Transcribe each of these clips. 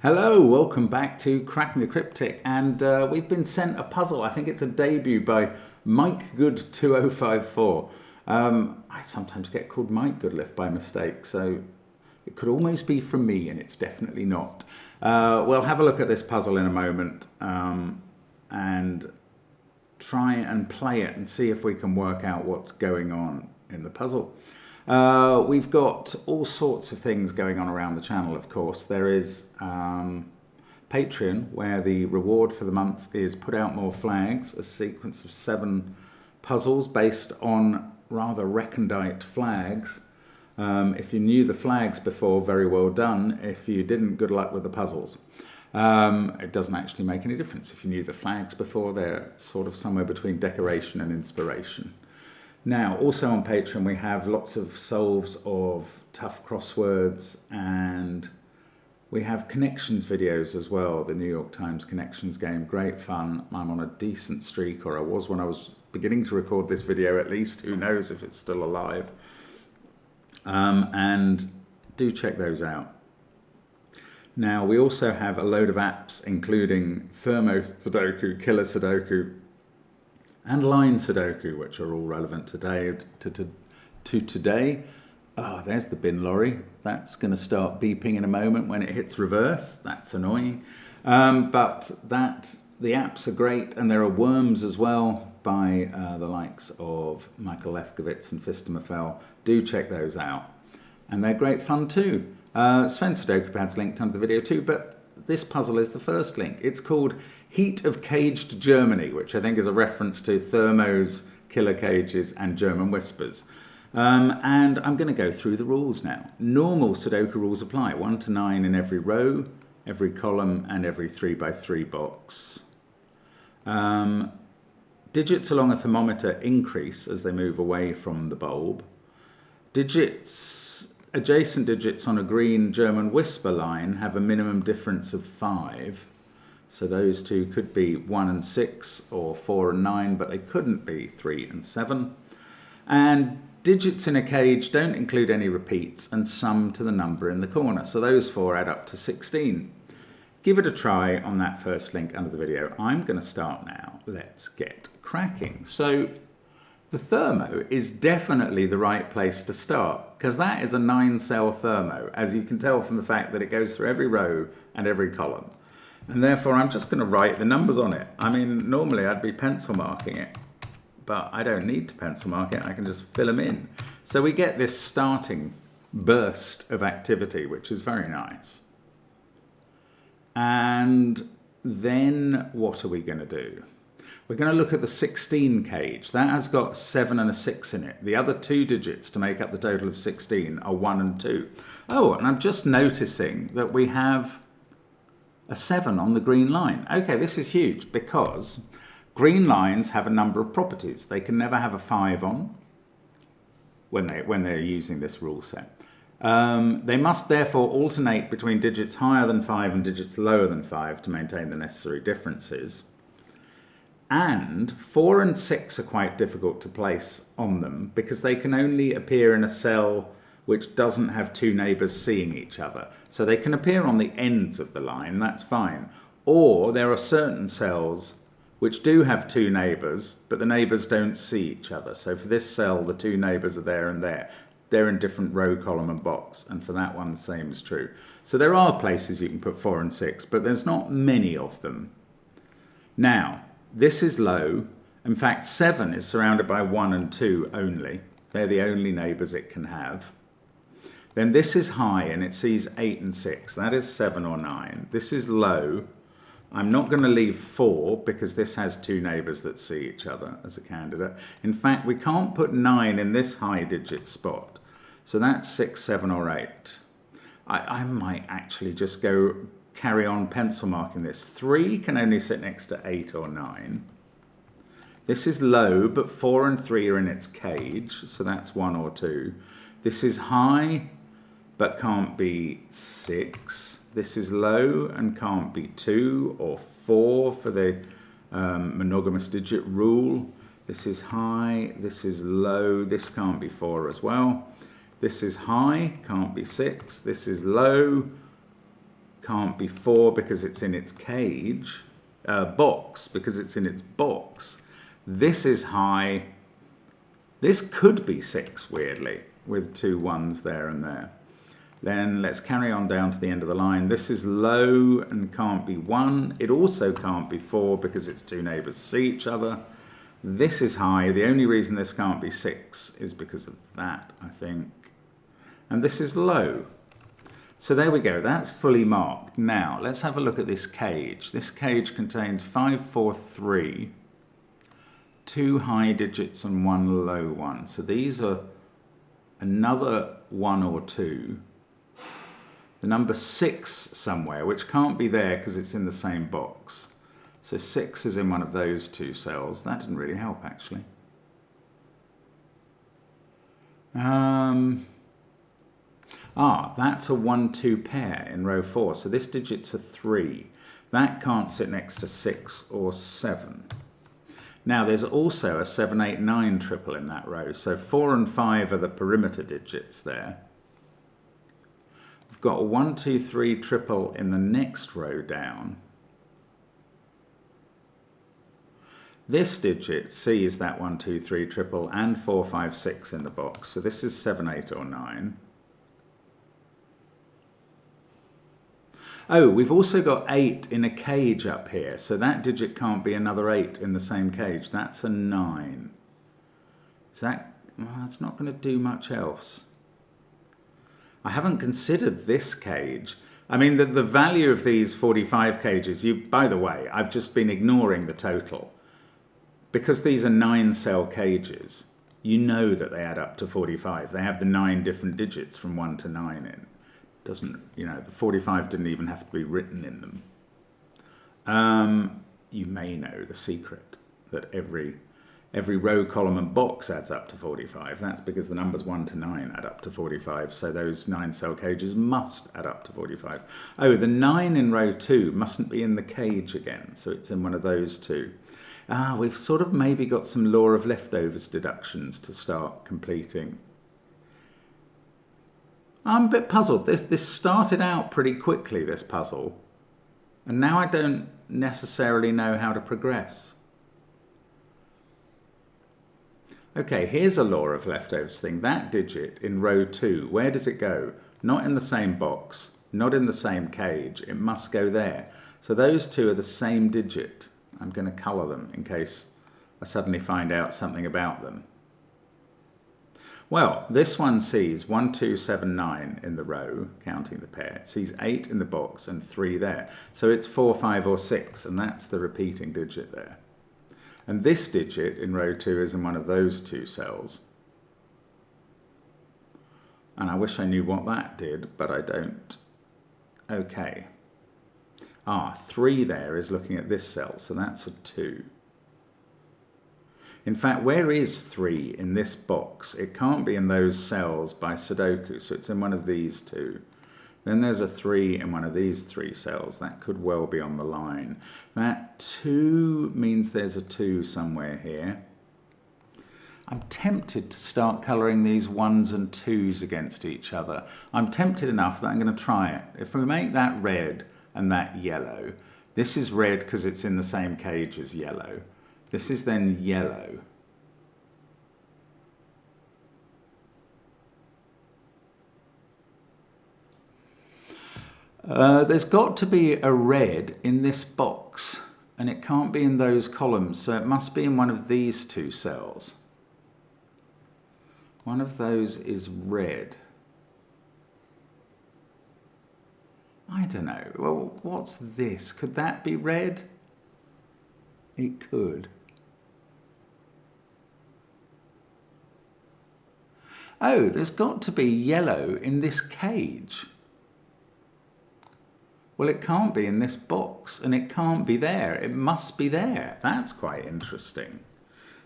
Hello, welcome back to Cracking the Cryptic, and we've been sent a puzzle. I think it's a debut by Mike Good 2054. I sometimes get called Mike Goodliffe by mistake, so it could almost be from me, and it's definitely not. We'll have a look at this puzzle in a moment and try and play it and see if we can work out what's going on in the puzzle. We've got all sorts of things going on around the channel, of course. There is Patreon, where the reward for the month is Put Out More Flags, a sequence of 7 puzzles based on rather recondite flags. If you knew the flags before, very well done. If you didn't, good luck with the puzzles. It doesn't actually make any difference if you knew the flags before. They're sort of somewhere between decoration and inspiration. Now, also on Patreon, we have lots of solves of tough crosswords, and we have connections videos as well. The New York Times connections game, great fun. I'm on a decent streak, or I was when I was beginning to record this video at least. Who knows if it's still alive. And do check those out. Now, we also have a load of apps, including Thermo Sudoku, Killer Sudoku, and Line Sudoku, which are all relevant today to today. Oh, there's the bin lorry. That's going to start beeping in a moment when it hits reverse. That's annoying. But the apps are great, and there are worms as well by the likes of Michael Lefkowitz and Fistamafel. Do check those out. And they're great fun too. SVEN'S SUDOKU PAD's linked under the video too, but this puzzle is the first link. It's called Heat of Caged Germany, which I think is a reference to Thermo's killer cages and German whispers. And I'm going to go through the rules now. Normal Sudoku rules apply. 1 to 9 in every row, every column, and every 3x3 box. Digits along a thermometer increase as they move away from the bulb. Adjacent digits on a green German whisper line have a minimum difference of 5. So those two could be 1 and 6 or 4 and 9, but they couldn't be 3 and 7. And digits in a cage don't include any repeats and sum to the number in the corner. So those 4 add up to 16. Give it a try on that first link under the video. I'm going to start now. Let's get cracking. So the thermo is definitely the right place to start, because that is a 9-cell thermo, as you can tell from the fact that it goes through every row and every column. And therefore I'm just going to write the numbers on it. I mean, normally I'd be pencil marking it, but I don't need to pencil mark it. I can just fill them in. So we get this starting burst of activity, which is very nice. And then what are we going to do? We're going to look at the 16 cage. That has got 7 and a 6 in it. The other 2 digits to make up the total of 16 are 1 and 2. Oh, and I'm just noticing that we have a 7 on the green line. Okay, this is huge, because green lines have a number of properties. They can never have a 5 on when they're using this rule set. They must therefore alternate between digits higher than 5 and digits lower than 5 to maintain the necessary differences. And 4 and 6 are quite difficult to place on them, because they can only appear in a cell which doesn't have 2 neighbours seeing each other. So they can appear on the ends of the line, that's fine. Or there are certain cells which do have 2 neighbours, but the neighbours don't see each other. So for this cell, the 2 neighbours are there and there. They're in different row, column and box, and for that one the same is true. So there are places you can put 4 and 6, but there's not many of them. Now, this is low. In fact, 7 is surrounded by 1 and 2 only. They're the only neighbours it can have. Then this is high, and it sees 8 and 6. That is 7 or 9. This is low. I'm not going to leave 4 because this has 2 neighbours that see each other as a candidate. In fact, we can't put 9 in this high digit spot. So that's 6, 7 or 8. I might actually just carry on pencil marking this. 3 can only sit next to 8 or 9. This is low, but 4 and 3 are in its cage, so that's 1 or 2. This is high, but can't be 6. This is low and can't be 2 or 4 for the monogamous digit rule. This is high, this is low, this can't be 4 as well. This is high, can't be 6. This is low, can't be 4 because it's in its cage, box, because it's in its box. This is high. This could be 6, weirdly, with 2 1s there and there. Then let's carry on down to the end of the line. This is low and can't be 1. It also can't be 4 because its 2 neighbours see each other. This is high. The only reason this can't be 6 is because of that, I think. And this is low. So there we go. That's fully marked. Now, let's have a look at this cage. This cage contains 5, 4, 3, 2 high digits and 1 low one. So these are another 1 or 2. The number 6 somewhere, which can't be there because it's in the same box. So 6 is in one of those 2 cells. That didn't really help, actually. That's a 1-2 pair in row 4. So this digit's a 3. That can't sit next to 6 or 7. Now there's also a 7, 8, 9 triple in that row. So 4 and 5 are the perimeter digits there. We've got a 1, 2, 3 triple in the next row down. This digit sees that 1, 2, 3 triple and 4, 5, 6 in the box. So this is 7, 8 or 9. Oh, we've also got 8 in a cage up here. So that digit can't be another 8 in the same cage. That's a 9. Is that, well, that's not going to do much else. I haven't considered this cage. I mean, the value of these 45 cages, by the way, I've just been ignoring the total. Because these are 9-cell cages, you know that they add up to 45. They have the 9 different digits from 1 to 9 in. Doesn't, you know, the 45 didn't even have to be written in them. You may know the secret that every row, column and box adds up to 45. That's because the numbers 1 to 9 add up to 45. So those 9-cell cages must add up to 45. Oh, the 9 in row 2 mustn't be in the cage again. So it's in one of those 2. We've sort of maybe got some law of leftovers deductions to start completing. I'm a bit puzzled. This started out pretty quickly, this puzzle. And now I don't necessarily know how to progress. Okay, here's a law of leftovers thing. That digit in row 2, where does it go? Not in the same box, not in the same cage. It must go there. So those 2 are the same digit. I'm going to colour them in case I suddenly find out something about them. Well, this one sees 1, 2, 7, 9 in the row, counting the pair. It sees 8 in the box and 3 there. So it's 4, 5 or 6, and that's the repeating digit there. And this digit in row 2 is in one of those 2 cells. And I wish I knew what that did, but I don't. Okay. 3 there is looking at this cell, so that's a 2. In fact, where is 3 in this box? It can't be in those cells by Sudoku, so it's in one of these 2. Then there's a 3 in one of these 3 cells. That could well be on the line. That 2 means there's a 2 somewhere here. I'm tempted to start colouring these 1s and 2s against each other. I'm tempted enough that I'm going to try it. If we make that red and that yellow, this is red because it's in the same cage as yellow. This is then yellow. There's got to be a red in this box, and it can't be in those columns, so it must be in one of these 2 cells. One of those is red. I don't know. Well, what's this? Could that be red? It could. Oh, there's got to be yellow in this cage. Well, it can't be in this box, and it can't be there. It must be there. That's quite interesting.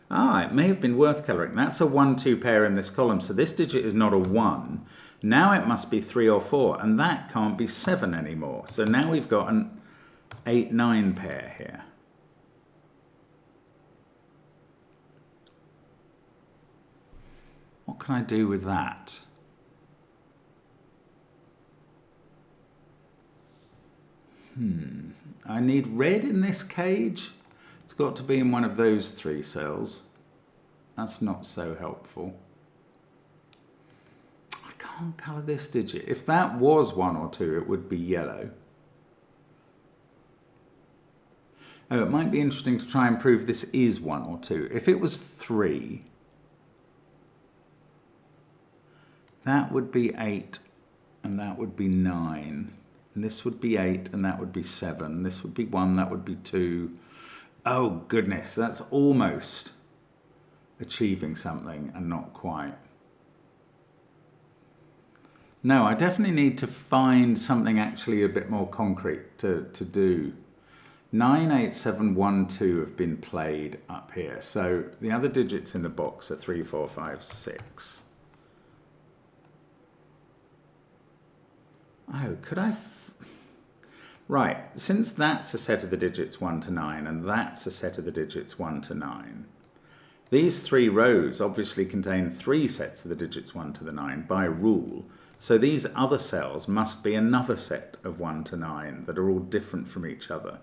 It may have been worth colouring. That's a 1, 2 pair in this column, so this digit is not a 1. Now it must be 3 or 4, and that can't be 7 anymore. So now we've got an 8, 9 pair here. What can I do with that? I need red in this cage. It's got to be in one of those 3 cells. That's not so helpful. I can't colour this digit. If that was 1 or 2, it would be yellow. Oh, it might be interesting to try and prove this is 1 or 2. If it was 3, that would be 8 and that would be 9. And this would be 8 and that would be 7. This would be 1, that would be 2. Oh goodness, that's almost achieving something and not quite. No, I definitely need to find something actually a bit more concrete to do. 9, 8, 7, 1, 2 have been played up here. So the other digits in the box are 3, 4, 5, 6. Oh, could I... Right, since that's a set of the digits 1 to 9 and that's a set of the digits 1 to 9, these 3 rows obviously contain 3 sets of the digits 1 to the 9 by rule. So these other cells must be another set of 1 to 9 that are all different from each other.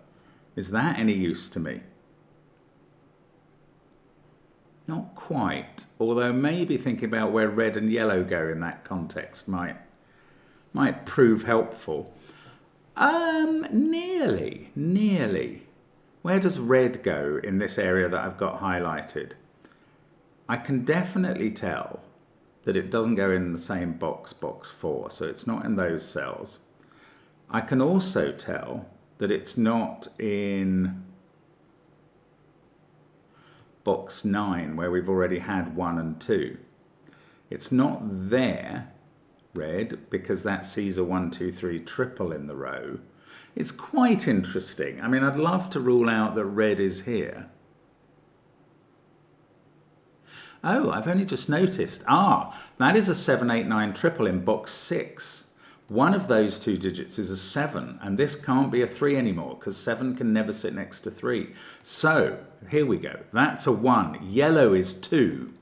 Is that any use to me? Not quite, although maybe thinking about where red and yellow go in that context might prove helpful. Nearly. Where does red go in this area that I've got highlighted? I can definitely tell that it doesn't go in the same box, box 4, so it's not in those cells. I can also tell that it's not in box 9, where we've already had 1 and 2. It's not there, red, because that sees a 1, 2, 3 triple in the row. It's quite interesting. I mean, I'd love to rule out that red is here. Oh, I've only just noticed. That is a 7, 8, 9 triple in box 6. One of those 2 digits is a 7, and this can't be a 3 anymore, because 7 can never sit next to 3. So, here we go. That's a 1. Yellow is 2.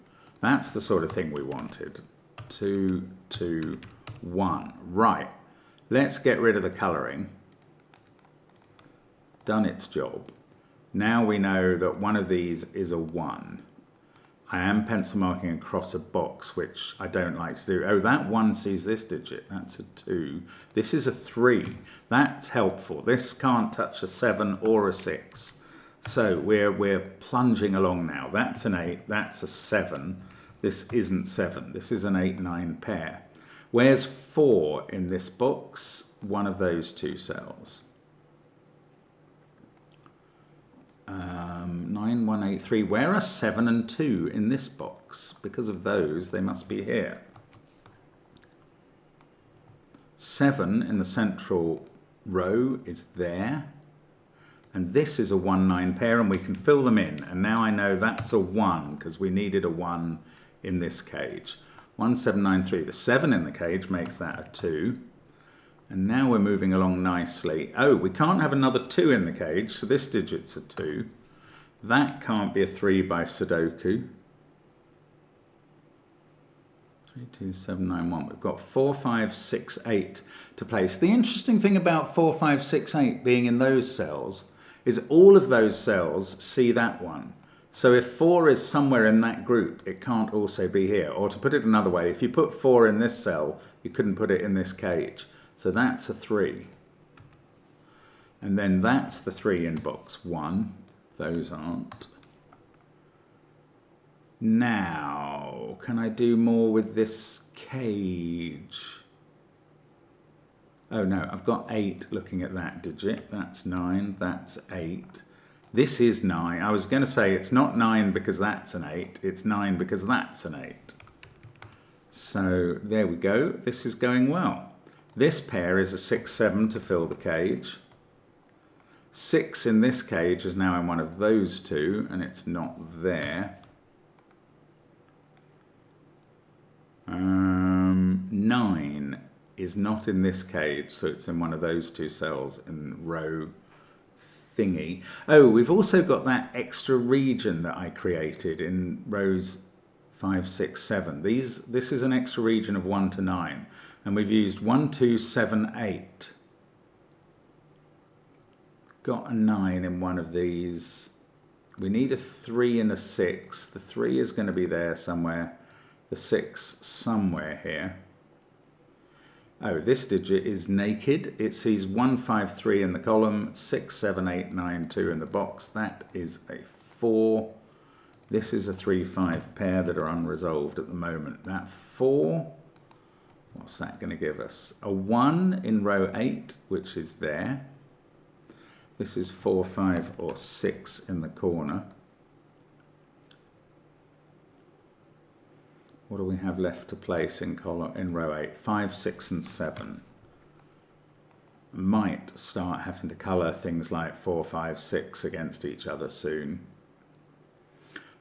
That's the sort of thing we wanted. 2, 2, 1. Right. Let's get rid of the colouring. Done its job. Now we know that one of these is a 1. I am pencil marking across a box, which I don't like to do. Oh, that 1 sees this digit. That's a 2. This is a 3. That's helpful. This can't touch a 7 or a 6. So we're plunging along now. That's an 8. That's a 7. This isn't 7. This is an 8, 9 pair. Where's 4 in this box? One of those 2 cells. 9, 1, 8, 3. Where are 7 and 2 in this box? Because of those, they must be here. 7 in the central row is there. And this is a 1, 9 pair, and we can fill them in. And now I know that's a 1, because we needed a 1 in this cage. 1, 7, 9, 3. The 7 in the cage makes that a 2. And now we're moving along nicely. Oh, we can't have another 2 in the cage, so this digit's a 2. That can't be a 3 by Sudoku. 3, 2, 7, 9, 1. We've got 4, 5, 6, 8 to place. The interesting thing about 4, 5, 6, 8 being in those cells is all of those cells see that one. So if 4 is somewhere in that group, it can't also be here. Or to put it another way, if you put 4 in this cell, you couldn't put it in this cage. So that's a 3. And then that's the 3 in box 1. Those aren't. Now, can I do more with this cage? Oh no, I've got 8 looking at that digit. That's 9, that's 8. This is 9. I was going to say it's not 9 because that's an 8. It's 9 because that's an 8. So there we go. This is going well. This pair is a 6, 7 to fill the cage. 6 in this cage is now in one of those 2, and it's not there. 9 is not in this cage, so it's in one of those 2 cells in row thingy. Oh, we've also got that extra region that I created in rows 5, 6, 7. This is an extra region of 1 to 9. And we've used 1, 2, 7, 8 got a 9 in one of these. We need a 3 and a 6. The 3 is going to be there somewhere. The 6 somewhere here. Oh, this digit is naked. It sees 153 in the column, 6, 7, 8, 9, 2 in the box. That is a 4. This is a 3, 5 pair that are unresolved at the moment. That 4, what's that going to give us? A 1 in row 8, which is there. This is 4, 5, or 6 in the corner. What do we have left to place in row 8? 5, 6, and 7. Might start having to colour things like 4, 5, 6 against each other soon.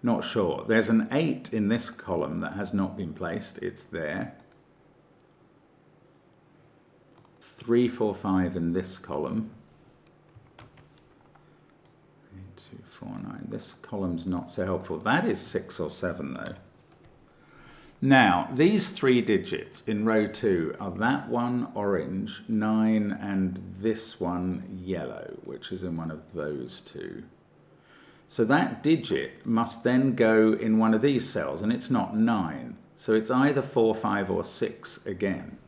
Not sure. There's an 8 in this column that has not been placed. It's there. 3, 4, 5 in this column. 8, 2, 4, 9. This column's not so helpful. That is 6 or 7 though. Now, these 3 digits in row 2 are that one orange, 9, and this one yellow, which is in one of those 2. So that digit must then go in one of these cells, and it's not 9. So it's either 4, 5, or 6 again.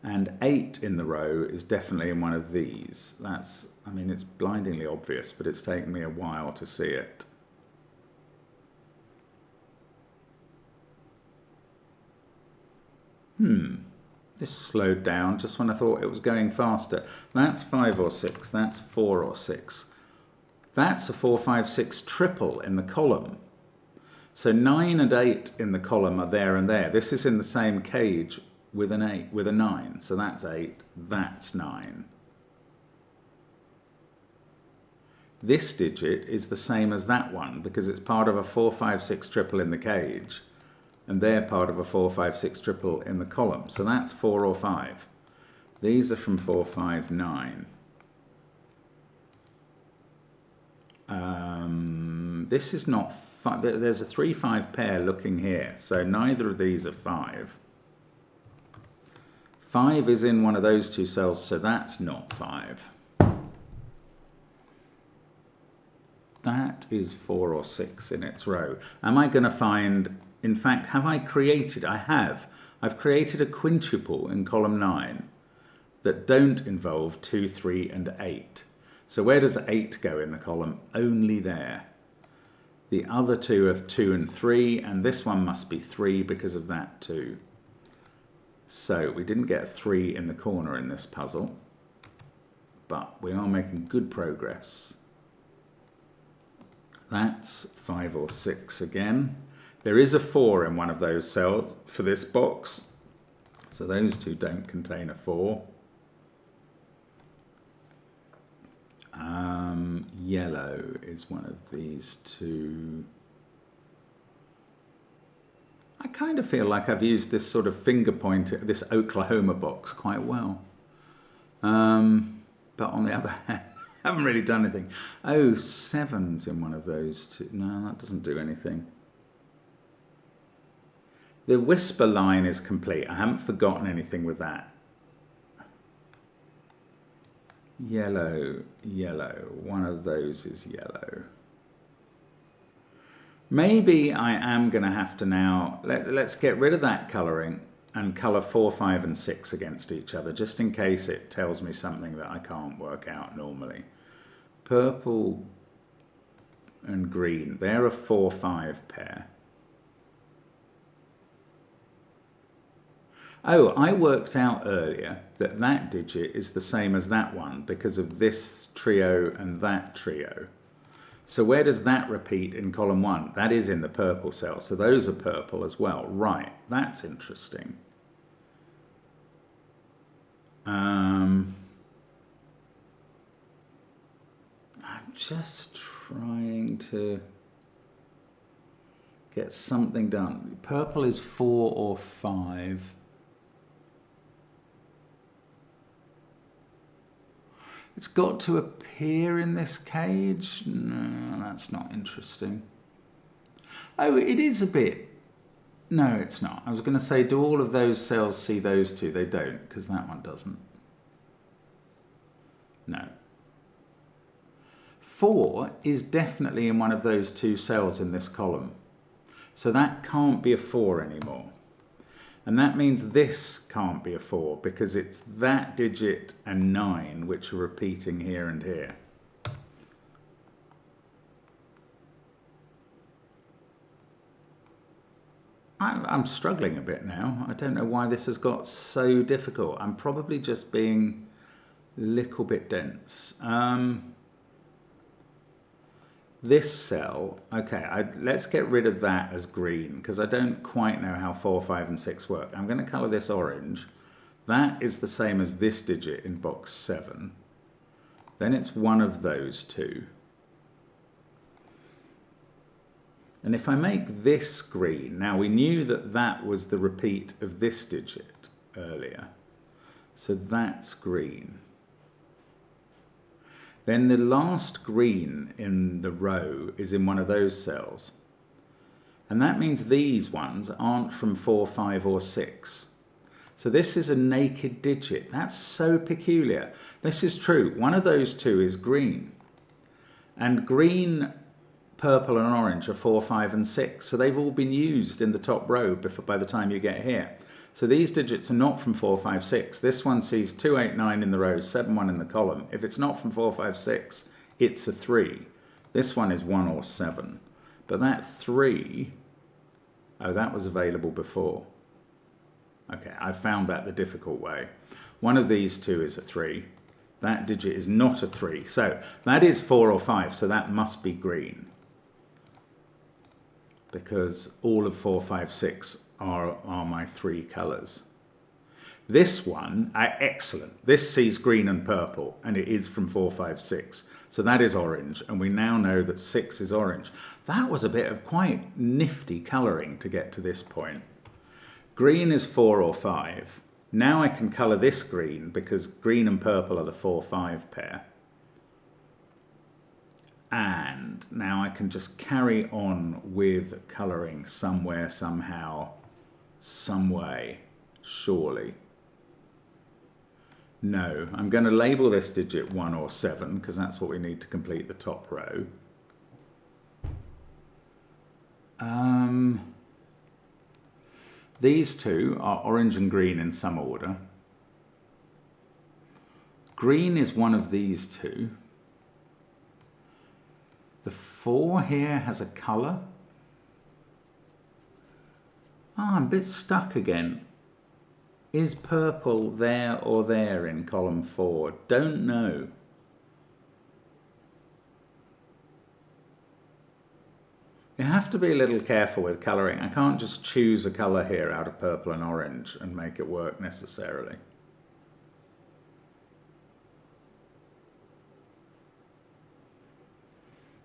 And 8 in the row is definitely in one of these. That's, I mean, it's blindingly obvious, but it's taken me a while to see it. This slowed down just when I thought it was going faster. That's 5 or 6, that's 4 or 6. That's a 4, 5, 6 triple in the column. So 9 and 8 in the column are there and there. This is in the same cage with an 8, with a 9. So that's 8, that's 9. This digit is the same as that one because it's part of a 4, 5, 6 triple in the cage. And they're part of a 4, 5, 6 triple in the column. So that's 4 or 5. These are from 4, 5, 9. This is not 5. There's a 3, 5 pair looking here. So neither of these are 5. 5 is in one of those 2 cells, so that's not 5. That is 4 or 6 in its row. Am I going to find... In fact, have I created? I have. I've created a quintuple in column 9 that don't involve 2, 3, and 8. So where does 8 go in the column? Only there. The other 2 are 2 and 3, and this one must be 3 because of that 2. So we didn't get a 3 in the corner in this puzzle, but we are making good progress. That's 5 or 6 again. There is a 4 in one of those cells for this box, so those 2 don't contain a 4. Yellow is one of these 2. I kind of feel like I've used this sort of finger pointer, this Oklahoma box quite well. But on the other hand, I haven't really done anything. Oh, 7's in one of those 2. No, that doesn't do anything. The whisper line is complete. I haven't forgotten anything with that. Yellow, yellow. One of those is yellow. Maybe I am going to have to now... Let's get rid of that colouring and colour 4, 5, and 6 against each other, just in case it tells me something that I can't work out normally. Purple and green. They're a 4, 5 pair. Oh, I worked out earlier that that digit is the same as that one because of this trio and that trio. So where does that repeat in column 1? That is in the purple cell, so those are purple as well. Right, that's interesting. I'm just trying to get something done. Purple is 4 or 5. It's got to appear in this cage? No, that's not interesting. Oh, it is a bit. No, it's not. I was going to say, do all of those cells see those 2? They don't, because that one doesn't. No. 4 is definitely in one of those two cells in this column. So that can't be a 4 anymore. And that means this can't be a 4 because it's that digit and 9 which are repeating here and here. I'm struggling a bit now. I don't know why this has got so difficult. I'm probably just being a little bit dense. This cell, okay, let's get rid of that as green because I don't quite know how 4, 5 and 6 work. I'm going to colour this orange. That is the same as this digit in box 7. Then it's one of those two. And if I make this green, now we knew that that was the repeat of this digit earlier. So that's green. Then the last green in the row is in one of those cells. And that means these ones aren't from 4, 5 or 6. So this is a naked digit. That's so peculiar. This is true. One of those two is green. And green, purple and orange are 4, 5 and 6. So they've all been used in the top row by the time you get here. So these digits are not from 4, 5, 6. This one sees 2, 8, 9 in the row, 7, 1 in the column. If it's not from 4, 5, 6, it's a 3. This one is 1 or 7. But that 3, oh, that was available before. Okay, I found that the difficult way. One of these two is a 3. That digit is not a 3. So that is 4 or 5, so that must be green. Because all of 4, 5, 6 are my 3 colours. This one, excellent. This sees green and purple, and it is from 4, 5, 6. So that is orange, and we now know that 6 is orange. That was a bit of quite nifty colouring to get to this point. Green is 4 or 5. Now I can colour this green, because green and purple are the 4, 5 pair. And now I can just carry on with colouring somewhere, somehow, some way, surely. No, I'm going to label this digit 1 or 7 because that's what we need to complete the top row. These two are orange and green in some order. Green is one of these two. The 4 here has a colour. I'm a bit stuck again. Is purple there or there in column 4? Don't know. You have to be a little careful with colouring. I can't just choose a colour here out of purple and orange and make it work necessarily.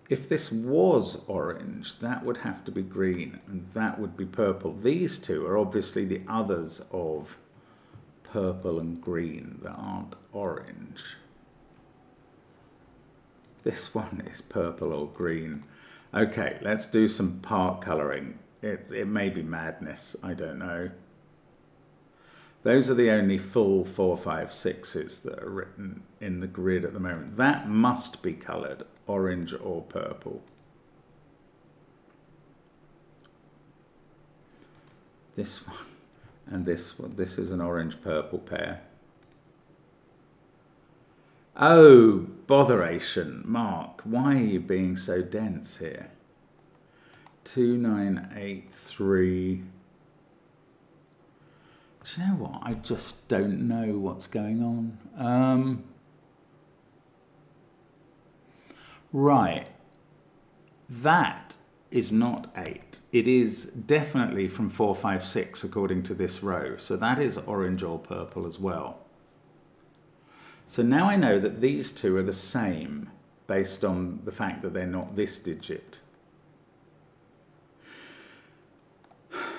If this was orange, that would have to be green, and that would be purple. These two are obviously the others of purple and green that aren't orange. This one is purple or green. Okay, let's do some part colouring. It may be madness, I don't know. Those are the only full 4, 5, 6s that are written in the grid at the moment. That must be coloured orange or purple. This one and this one. This is an orange-purple pair. Oh, botheration, Mark. Why are you being so dense here? 2, 9, 8, 3. Do you know what? I just don't know what's going on. Right. That is not 8. It is definitely from 4, 5, 6 according to this row. So that is orange or purple as well. So now I know that these two are the same based on the fact that they're not this digit.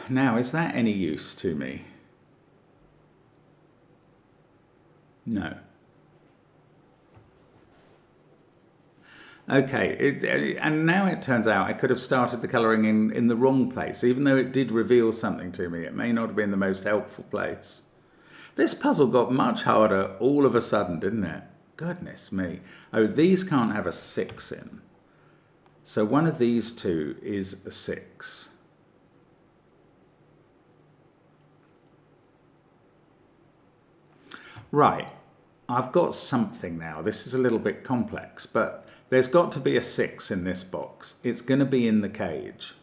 Now, is that any use to me? No. Okay, and now it turns out I could have started the colouring in the wrong place. Even though it did reveal something to me, it may not have been the most helpful place. This puzzle got much harder all of a sudden, didn't it? Goodness me. Oh, these can't have a 6 in. So one of these two is a 6. Right, I've got something now. This is a little bit complex, but there's got to be a 6 in this box. It's going to be in the cage.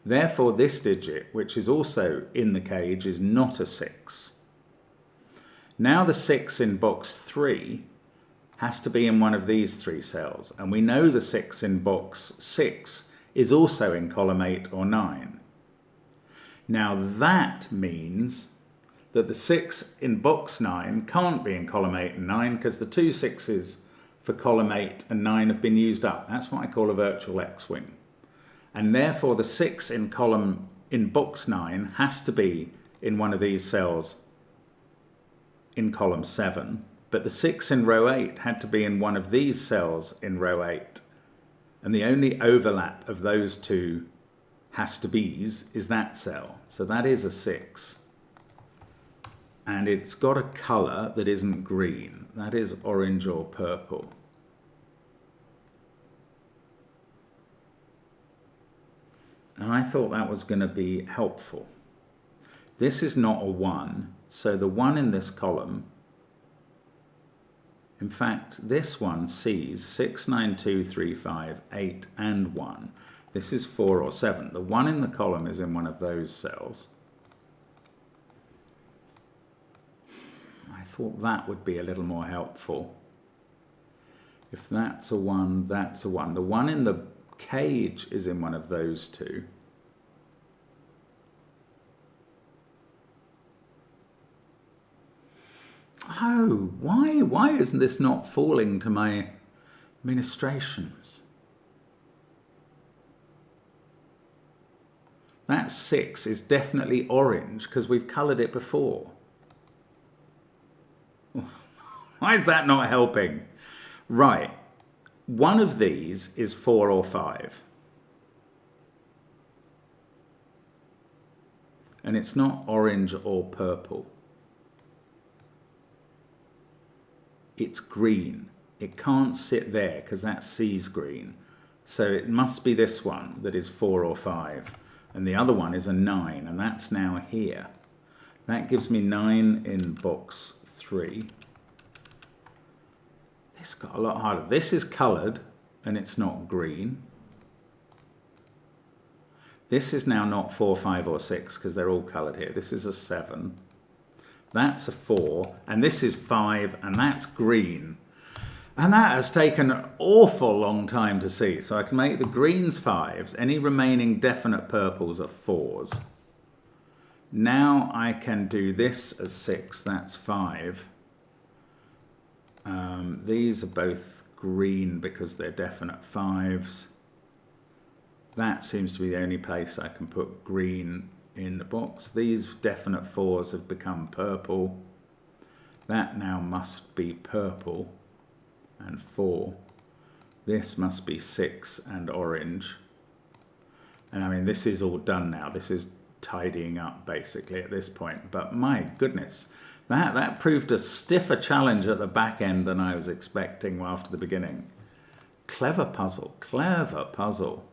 Therefore, this digit, which is also in the cage, is not a 6. Now the 6 in box 3 has to be in one of these 3 cells, and we know the 6 in box 6 is also in column 8 or 9. Now that means that the 6 in box 9 can't be in column 8 and 9 because the 2 6s for column 8 and 9 have been used up. That's what I call a virtual X-wing. And therefore the 6 in box 9 has to be in one of these cells in column 7, but the 6 in row 8 had to be in one of these cells in row 8. And the only overlap of those two has to be's is that cell. So that is a 6. And it's got a colour that isn't green. That is orange or purple. And I thought that was going to be helpful. This is not a 1, so the 1 in this column, in fact, this one sees 6, 9, 2, 3, 5, 8, and 1. This is 4 or 7. The 1 in the column is in one of those cells. I thought that would be a little more helpful. If that's a 1, that's a 1. The 1 in the cage is in one of those two. Oh, why isn't this not falling to my ministrations? That 6 is definitely orange because we've coloured it before. Why is that not helping? Right, one of these is 4 or 5. And it's not orange or purple. It's green. It can't sit there because that C's green. So it must be this one that is 4 or 5. And the other one is a 9, and that's now here. That gives me 9 in box 3. This got a lot harder. This is coloured, and it's not green. This is now not 4, 5, or 6, because they're all coloured here. This is a 7. That's a 4, and this is 5, and that's green. And that has taken an awful long time to see. So I can make the greens 5s. Any remaining definite purples are 4s. Now I can do this as 6. That's 5. These are both green because they're definite 5s. That seems to be the only place I can put green in the box. These definite 4s have become purple. That now must be purple and 4. This must be 6 and orange. And I mean, this is all done now. This is tidying up basically at this point. But my goodness, that proved a stiffer challenge at the back end than I was expecting after the beginning. Clever puzzle, clever puzzle.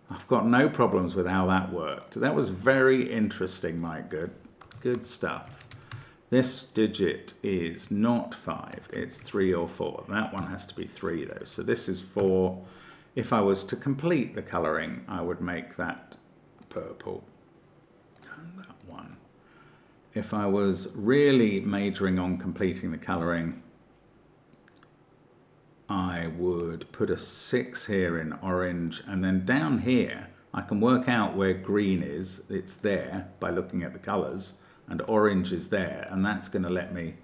I've got no problems with how that worked. That was very interesting, Mike. Good stuff. This digit is not 5, it's 3 or 4. That one has to be 3 though. So this is 4. If I was to complete the colouring, I would make that purple. And that one. If I was really majoring on completing the colouring, I would put a 6 here in orange, and then down here I can work out where green is. It's there by looking at the colours, and orange is there, and that's going to let me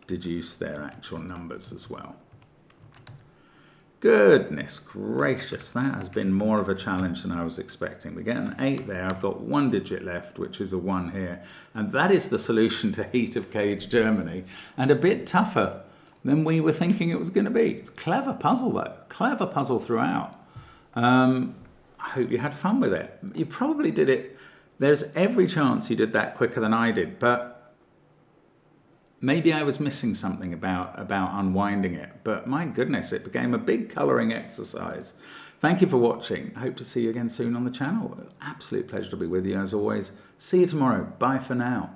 deduce their actual numbers as well. Goodness gracious, that has been more of a challenge than I was expecting. We get an 8 there. I've got 1 digit left, which is a 1 here, and that is the solution to Heat of Cage Germany, and a bit tougher than we were thinking it was going to be. It's a clever puzzle though, clever puzzle throughout. I hope you had fun with it. You probably did it, there's every chance you did that quicker than I did, but maybe I was missing something about unwinding it, but my goodness, it became a big colouring exercise. Thank you for watching. I hope to see you again soon on the channel. Absolute pleasure to be with you as always. See you tomorrow. Bye for now.